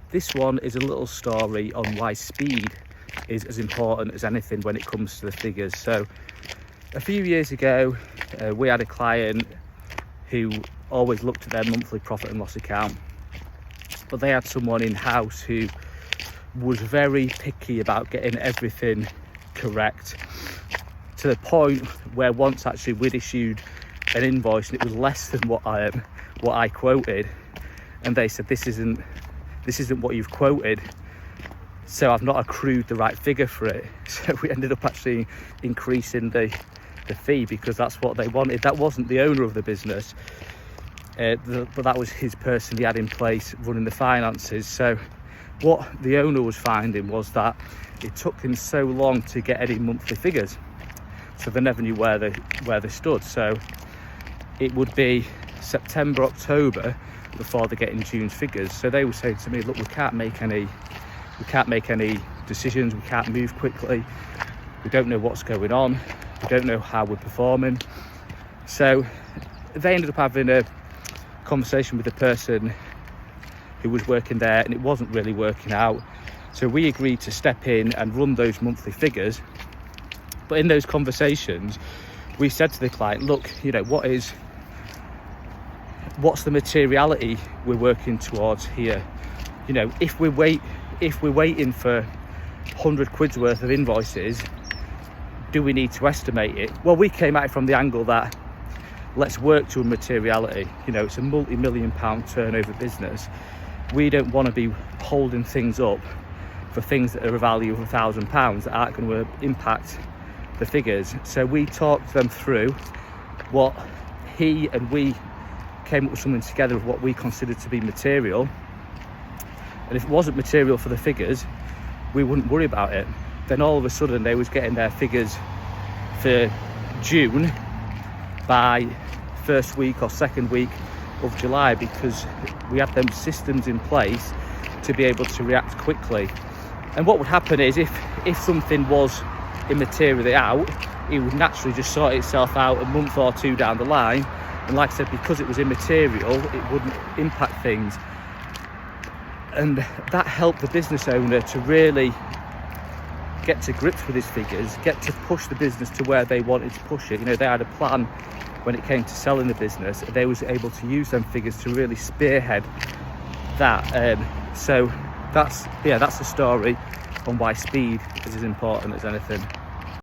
This one is a little story on why speed is as important as anything when it comes to the figures. So a few years ago, we had a client who always looked at their monthly profit and loss account, but they had someone in-house who was very picky about getting everything correct, to the point where once actually we'd issued an invoice and it was less than what I quoted, and they said, this isn't what you've quoted, so I've not accrued the right figure for it. So we ended up actually increasing the fee because that's what they wanted. That wasn't the owner of the business, but that was his person he had in place running the finances. So what the owner was finding was that it took him so long to get any monthly figures, so they never knew where they stood. So it would be September, October before they're getting June's figures. So they were saying to me, look, we can't make any decisions, we can't move quickly, we don't know what's going on, we don't know how we're performing. So they ended up having a conversation with the person who was working there, and it wasn't really working out. So we agreed to step in and run those monthly figures. But in those conversations, we said to the client, look, you know, what's the materiality we're working towards here? You know, if we're waiting for 100 quid's worth of invoices, do we need to estimate it? Well, we came at it from the angle that let's work to a materiality. You know, it's a multi-million pound turnover business. We don't want to be holding things up for things that are a value of £1,000 that aren't going to impact the figures. So we talked them through what he and we came up with something together of what we considered to be material. And if it wasn't material for the figures, we wouldn't worry about it. Then all of a sudden they was getting their figures for June by first week or second week of July, because we had them systems in place to be able to react quickly. And what would happen is if something was immaterially out, it would naturally just sort itself out a month or two down the line. And like I said, because it was immaterial, it wouldn't impact things. And that helped the business owner to really get to grips with his figures, get to push the business to where they wanted to push it. You know, they had a plan when it came to selling the business, and they was able to use them figures to really spearhead that. So that's the story on why speed is as important as anything.